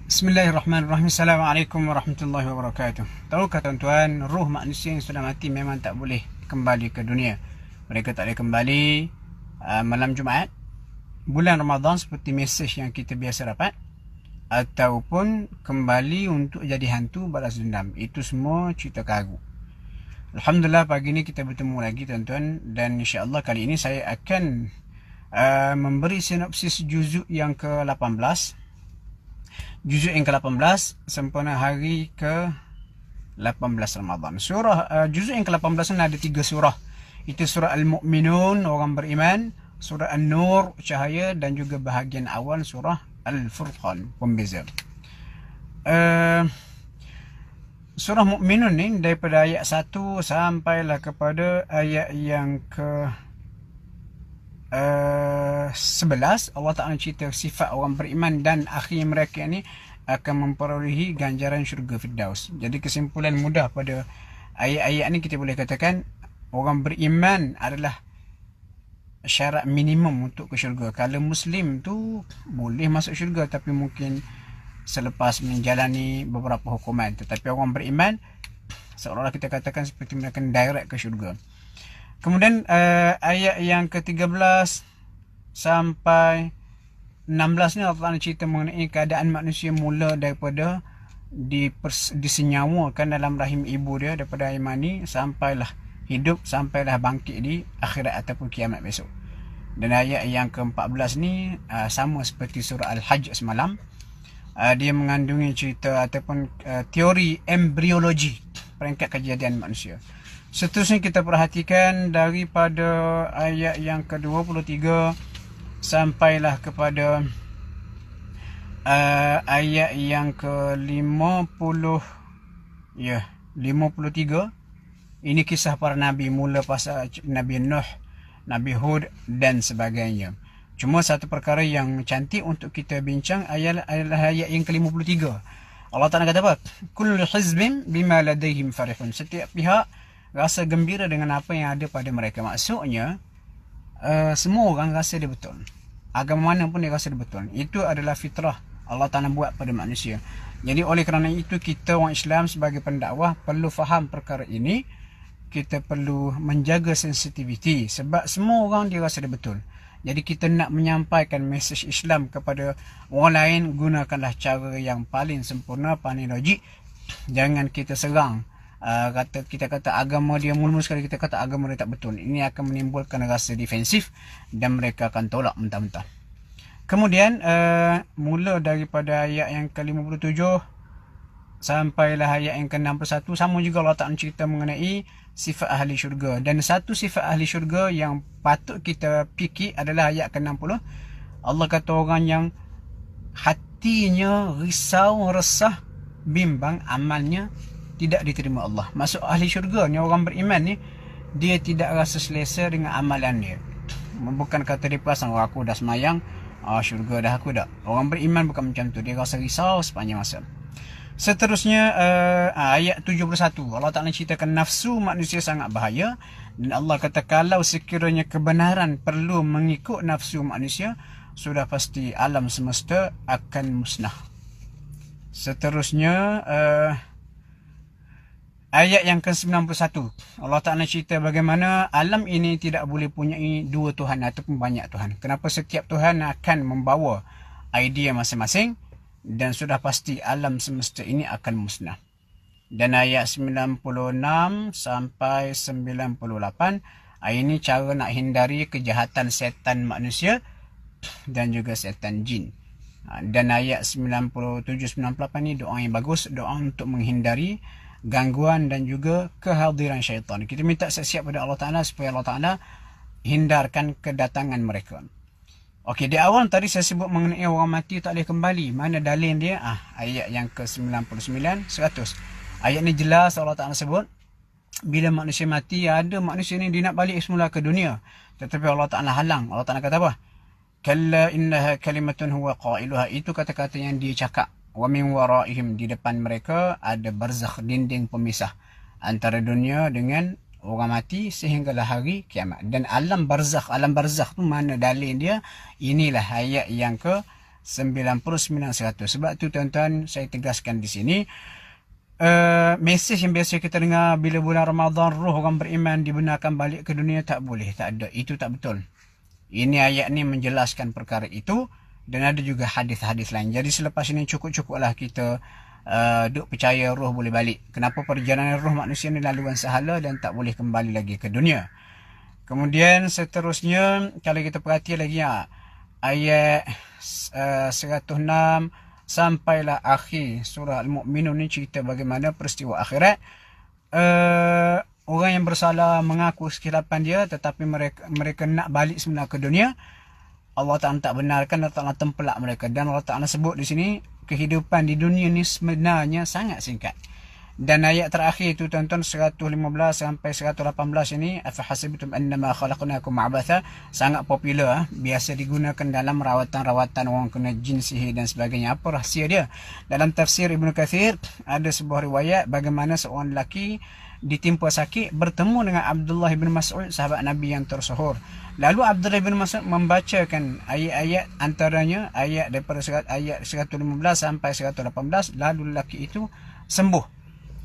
Bismillahirrahmanirrahim. Assalamualaikum warahmatullahi wabarakatuh. Tahukah tuan-tuan, ruh manusia yang sudah mati memang tak boleh kembali ke dunia. Mereka tak boleh kembali malam Jumaat, bulan Ramadan seperti mesej yang kita biasa dapat, ataupun kembali untuk jadi hantu balas dendam. Itu semua cerita kagu. Alhamdulillah, pagi ni kita bertemu lagi tuan-tuan, dan insya-Allah kali ini saya akan memberi sinopsis juzuk yang ke-18. Juzuk yang ke-18 sempena hari ke-18 Ramadan. Juzuk yang ke-18 ni ada 3 surah. Itu surah Al-Mu'minun, orang beriman, surah An-Nur, cahaya, dan juga bahagian awal surah Al-Furqan, pembeza. Surah Mu'minun ni daripada ayat 1 sampailah kepada ayat yang ke 11. Allah Ta'ala cerita sifat orang beriman dan akhir mereka ni akan memperolehi ganjaran syurga Firdaus. Jadi kesimpulan mudah pada ayat-ayat ni, kita boleh katakan orang beriman adalah syarat minimum untuk ke syurga. Kalau Muslim tu boleh masuk syurga, tapi mungkin selepas menjalani beberapa hukuman. Tetapi orang beriman seolah-olah kita katakan seperti mereka direct ke syurga. Kemudian ayat yang ke-13 sampai 16 ni Allah Ta'ala cerita mengenai keadaan manusia mula daripada disenyawakan dalam rahim ibu dia daripada air mani, sampailah hidup, sampailah bangkit di akhirat ataupun kiamat besok. Dan ayat yang ke-14 ni sama seperti surah Al-Hajj semalam. Dia mengandungi cerita ataupun teori embriologi peringkat kejadian manusia. Seterusnya kita perhatikan daripada ayat yang ke-23 sampailah kepada ayat yang ke-50 53. Ini kisah para nabi, mula pasal Nabi Nuh, Nabi Hud dan sebagainya. Cuma satu perkara yang cantik untuk kita bincang adalah ayat yang ke-53. Allah Ta'ala kata apa? Kullu hizbin bima ladaihim farihun. Setiap pihak rasa gembira dengan apa yang ada pada mereka. Maksudnya semua orang rasa dia betul. Agama mana pun dia rasa dia betul. Itu adalah fitrah Allah Ta'ala buat pada manusia. Jadi oleh kerana itu, kita orang Islam sebagai pendakwah perlu faham perkara ini. Kita perlu menjaga sensitiviti, sebab semua orang dia rasa dia betul. Jadi kita nak menyampaikan mesej Islam kepada orang lain, gunakanlah cara yang paling sempurna, paling logik. Jangan kita serang. Kita kata agama dia, mula-mula sekali kita kata agama dia tak betul. Ini akan menimbulkan rasa defensif dan mereka akan tolak mentah-mentah. Kemudian mula daripada ayat yang ke-57 sampailah ayat yang ke-61, sama juga Allah Ta'ala cerita mengenai sifat ahli syurga. Dan satu sifat ahli syurga yang patut kita fikir adalah ayat ke-60. Allah kata orang yang hatinya risau, resah, bimbang, amalnya tidak diterima Allah. Maksud ahli syurga ni, orang beriman ni, dia tidak rasa selesa dengan amalan dia. Bukan kata dia perasan, aku dah semayang, syurga dah aku dah. Orang beriman bukan macam tu. Dia rasa risau sepanjang masa. Seterusnya ayat 71. Allah Ta'ala ceritakan nafsu manusia sangat bahaya. Dan Allah kata kalau sekiranya kebenaran perlu mengikut nafsu manusia, sudah pasti alam semesta akan musnah. Seterusnya ayat yang ke-91. Allah Ta'ala cerita bagaimana alam ini tidak boleh punyai dua Tuhan ataupun banyak Tuhan. Kenapa? Setiap Tuhan akan membawa idea masing-masing, dan sudah pasti alam semesta ini akan musnah. Dan ayat 96 sampai 98, ini cara nak hindari kejahatan setan manusia dan juga setan jin. Dan ayat 97-98 ni doa yang bagus, doa untuk menghindari gangguan dan juga kehadiran syaitan. Kita minta siap-siap pada Allah Ta'ala supaya Allah Ta'ala hindarkan kedatangan mereka. Okey, di awal tadi saya sebut mengenai orang mati tak boleh kembali. Mana dalil dia? Ayat yang ke-99, 100. Ayat ni jelas Allah Ta'ala sebut bila manusia mati, ada manusia ni dia nak balik semula ke dunia, tetapi Allah Ta'ala halang. Allah Ta'ala kata apa? Kalla innaha kalimatun huwa qailuha. Itu kata-kata yang dia cakap. Wa min waraihim, di depan mereka ada barzakh, dinding pemisah antara dunia dengan orang mati sehinggalah hari kiamat. Dan alam barzakh tu mana dalil dia? Inilah ayat yang ke 99%. Sebab tu tuan-tuan, saya tegaskan di sini, mesej yang biasa kita dengar bila bulan Ramadan roh orang beriman dibenarkan balik ke dunia, tak boleh, tak ada, itu tak betul. Ini ayat ni menjelaskan perkara itu, dan ada juga hadis-hadis lain. Jadi selepas ini cukup-cukuplah kita duk percaya roh boleh balik. Kenapa? Perjalanan roh manusia ni laluan sahala dan tak boleh kembali lagi ke dunia. Kemudian seterusnya, kalau kita perhati lagi ayat 106 sampailah akhir surah Al-Mu'minun ni cerita bagaimana peristiwa akhirat. Orang yang bersalah mengaku kesilapan dia, tetapi mereka nak balik semula ke dunia. Allah Ta'ala tak benarkan, Allah Ta'ala tempelak mereka. Dan Allah Ta'ala sebut di sini, kehidupan di dunia ni sebenarnya sangat singkat. Dan ayat terakhir itu tuan-tuan, 115 sampai 118 ini, afahasibtum annama khalaqnakum abatha, sangat popular, biasa digunakan dalam rawatan-rawatan orang kena jin, sihir dan sebagainya. Apa rahsia dia? Dalam tafsir Ibnu Kathir ada sebuah riwayat bagaimana seorang lelaki ditimpa sakit bertemu dengan Abdullah bin Mas'ud, sahabat Nabi yang tersohor. Lalu Abdullah bin Mas'ud membacakan ayat-ayat, antaranya ayat daripada ayat 115 sampai 118, lalu lelaki itu sembuh.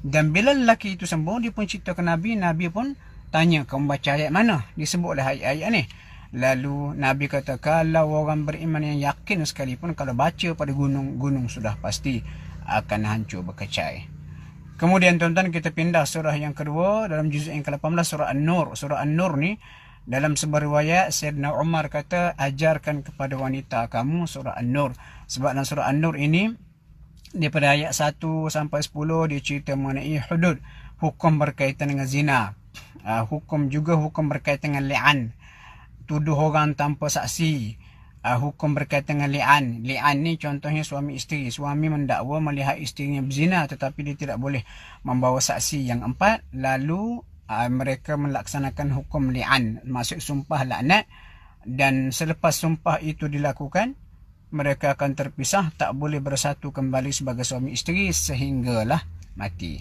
Dan bila lelaki itu sembuh, dia pun cerita ke Nabi. Nabi pun tanya, kamu baca ayat mana? Disebutlah ayat-ayat ni. Lalu Nabi kata, kalau orang beriman yang yakin sekalipun, kalau baca pada gunung-gunung sudah pasti akan hancur berkecai. Kemudian tuan-tuan, kita pindah surah yang kedua dalam juzuk yang ke-18, surah An-Nur. Surah An-Nur ni dalam sebuah riwayat Sayyidina Umar kata, ajarkan kepada wanita kamu surah An-Nur. Sebab dalam surah An-Nur ini daripada ayat 1 sampai 10 dia cerita mengenai hudud, hukum berkaitan dengan zina, hukum berkaitan dengan li'an, tuduh orang tanpa saksi, hukum berkaitan dengan li'an. Li'an ni contohnya suami isteri. Suami mendakwa melihat isterinya berzina, tetapi dia tidak boleh membawa saksi yang 4. Lalu mereka melaksanakan hukum li'an, maksud sumpah laknat. Dan selepas sumpah itu dilakukan, mereka akan terpisah, tak boleh bersatu kembali sebagai suami isteri sehinggalah mati.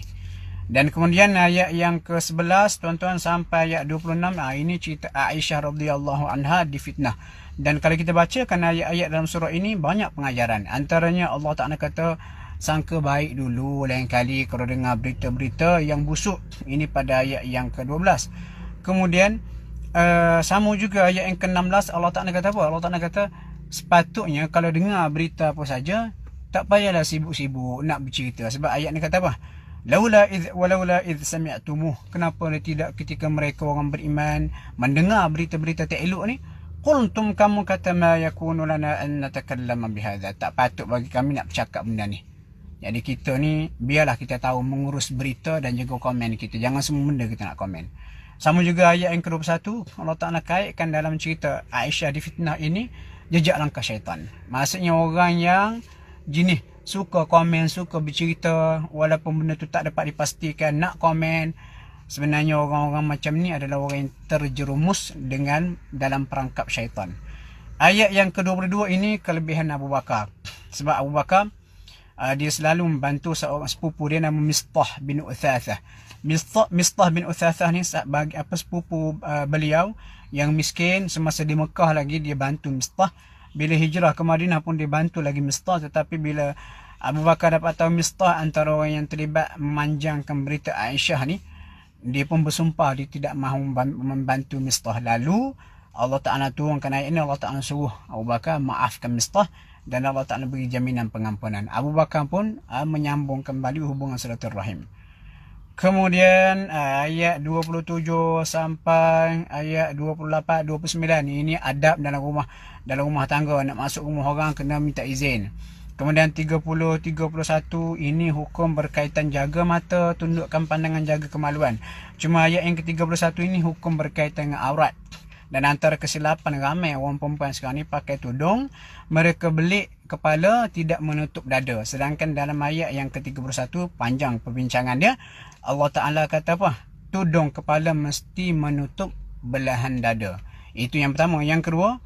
Dan kemudian ayat yang ke-11 tuan-tuan sampai ayat 26, ini cerita Aisyah radhiyallahu anha difitnah. Dan kalau kita bacakan ayat-ayat dalam surah ini, banyak pengajaran. Antaranya Allah Ta'ala kata, sangka baik dulu lain kali kalau dengar berita-berita yang busuk. Ini pada ayat yang ke-12. Kemudian sama juga ayat yang ke-16, Allah Ta'ala kata apa? Allah Ta'ala kata, sepatutnya kalau dengar berita apa saja, tak payahlah sibuk-sibuk nak bercerita. Sebab ayat ni kata apa? Walaula idh sami'tumuh. Kenapa tidak ketika mereka orang beriman mendengar berita-berita tak elok ni, qultum, kamu kata, ma yakunu lana an natakallama bihadza, tak patut bagi kami nak bercakap benda ni. Jadi kita ni biarlah kita tahu mengurus berita dan jaga komen kita. Jangan semua benda kita nak komen. Sama juga ayat yang ke-21, Allah Ta'ala kaitkan dalam cerita Aisyah difitnah ini, jejak langkah syaitan. Maksudnya orang yang jenis suka komen, suka bercerita, walaupun benda tu tak dapat dipastikan, nak komen. Sebenarnya orang-orang macam ni adalah orang yang terjerumus dengan dalam perangkap syaitan. Ayat yang ke-22 ini kelebihan Abu Bakar. Sebab Abu Bakar dia selalu membantu seorang sepupu dia nama Mistah bin Uthathah. Mistah bin Uthathah ni bagi sepupu beliau yang miskin semasa di Mekah lagi, dia bantu Mistah. Bila hijrah ke Madinah pun dia bantu lagi Mistah. Tetapi bila Abu Bakar dapat tahu Mistah antara orang yang terlibat memanjangkan berita Aisyah ni, dia pun bersumpah dia tidak mahu membantu Mistah. Lalu Allah Ta'ala turunkan ayat ini, Allah Ta'ala suruh Abu Bakar maafkan Mistah, dan Allah Ta'ala beri jaminan pengampunan. Abu Bakar pun menyambung kembali hubungan silaturahim. Kemudian ayat 27 sampai ayat 28, 29 ini adab dalam rumah tangga. Nak masuk rumah orang kena minta izin. Kemudian 30, 31 ini hukum berkaitan jaga mata, tundukkan pandangan, jaga kemaluan. Cuma ayat yang ke-31 ini hukum berkaitan dengan aurat. Dan antara kesilapan ramai orang perempuan sekarang ni pakai tudung, mereka belik kepala, tidak menutup dada. Sedangkan dalam ayat yang ke-31, panjang perbincangan dia, Allah Ta'ala kata apa? Tudung kepala mesti menutup belahan dada. Itu yang pertama. Yang kedua,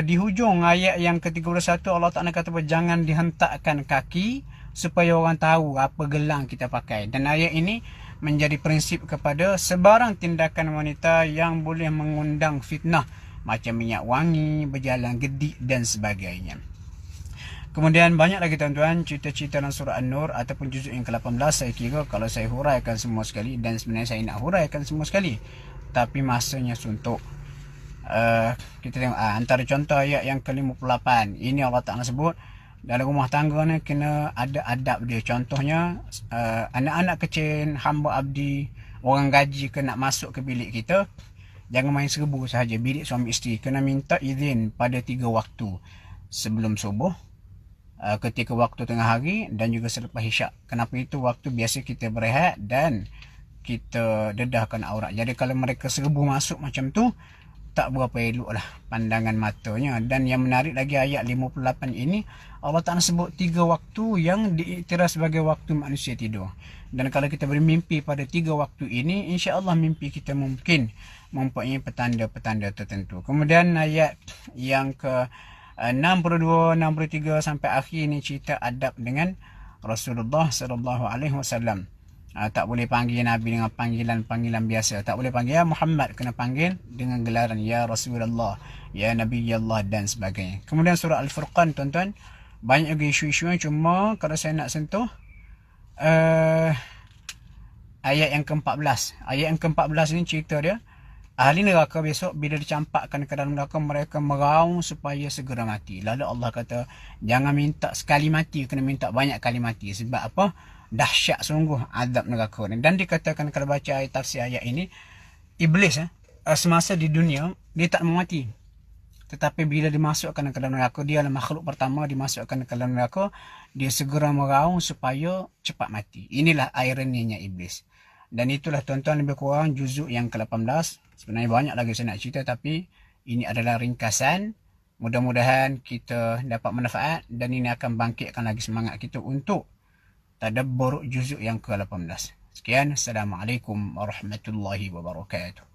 di hujung ayat yang ke-31 Allah Ta'ala kata apa? Jangan dihentakkan kaki supaya orang tahu apa gelang kita pakai. Dan ayat ini menjadi prinsip kepada sebarang tindakan wanita yang boleh mengundang fitnah, macam minyak wangi, berjalan gedik dan sebagainya. Kemudian banyak lagi tuan-tuan cerita-cerita dalam surah An-Nur ataupun juzuk yang ke-18. Saya kira kalau saya huraikan semua sekali, dan sebenarnya saya nak huraikan semua sekali, tapi masanya suntuk. Kita tengok antara contoh ayat yang ke-58. Ini Allah Ta'ala sebut dalam rumah tangga ni kena ada adab dia. Contohnya anak-anak kecil, hamba abdi, orang gaji kena masuk ke bilik kita, jangan main serbu sahaja. Bilik suami isteri kena minta izin pada 3 waktu. Sebelum subuh, ketika waktu tengah hari, dan juga selepas isyak. Kenapa itu? Waktu biasa kita berehat dan kita dedahkan aurat. Jadi kalau mereka serbu masuk macam tu, tak berapa elok lah pandangan matanya. Dan yang menarik lagi, ayat 58 ini Allah Ta'ala sebut 3 waktu yang diiktiraf sebagai waktu manusia tidur. Dan kalau kita bermimpi pada 3 waktu ini, insya-Allah mimpi kita mungkin mempunyai petanda-petanda tertentu. Kemudian ayat yang ke 62, 63 sampai akhir ni cerita adab dengan Rasulullah sallallahu alaihi wasallam. Tak boleh panggil Nabi dengan panggilan-panggilan biasa. Tak boleh panggil ya Muhammad, kena panggil dengan gelaran ya Rasulullah, ya Nabi Allah dan sebagainya. Kemudian surah Al-Furqan tuan-tuan, banyak lagi isu-isu, cuma kalau saya nak sentuh ayat yang ke-14. Ayat yang ke-14 ni cerita dia, ahli neraka besok bila dicampakkan ke dalam neraka, mereka meraung supaya segera mati. Lalu Allah kata, jangan minta sekali mati, kena minta banyak kali mati. Sebab apa? Dahsyat sungguh azab neraka ni. Dan dikatakan kalau baca ayat tafsir ayat ini, iblis semasa di dunia dia tak mau mati. Tetapi bila dimasukkan ke dalam neraka, dia adalah makhluk pertama dimasukkan ke dalam neraka, dia segera meraung supaya cepat mati. Inilah ironinya iblis. Dan itulah tuan-tuan lebih kurang juzuk yang ke-18. Sebenarnya banyak lagi saya nak cerita, tapi ini adalah ringkasan. Mudah-mudahan kita dapat manfaat, dan ini akan bangkitkan lagi semangat kita untuk tadabbur juzuk yang ke-18. Sekian, Assalamualaikum warahmatullahi wabarakatuh.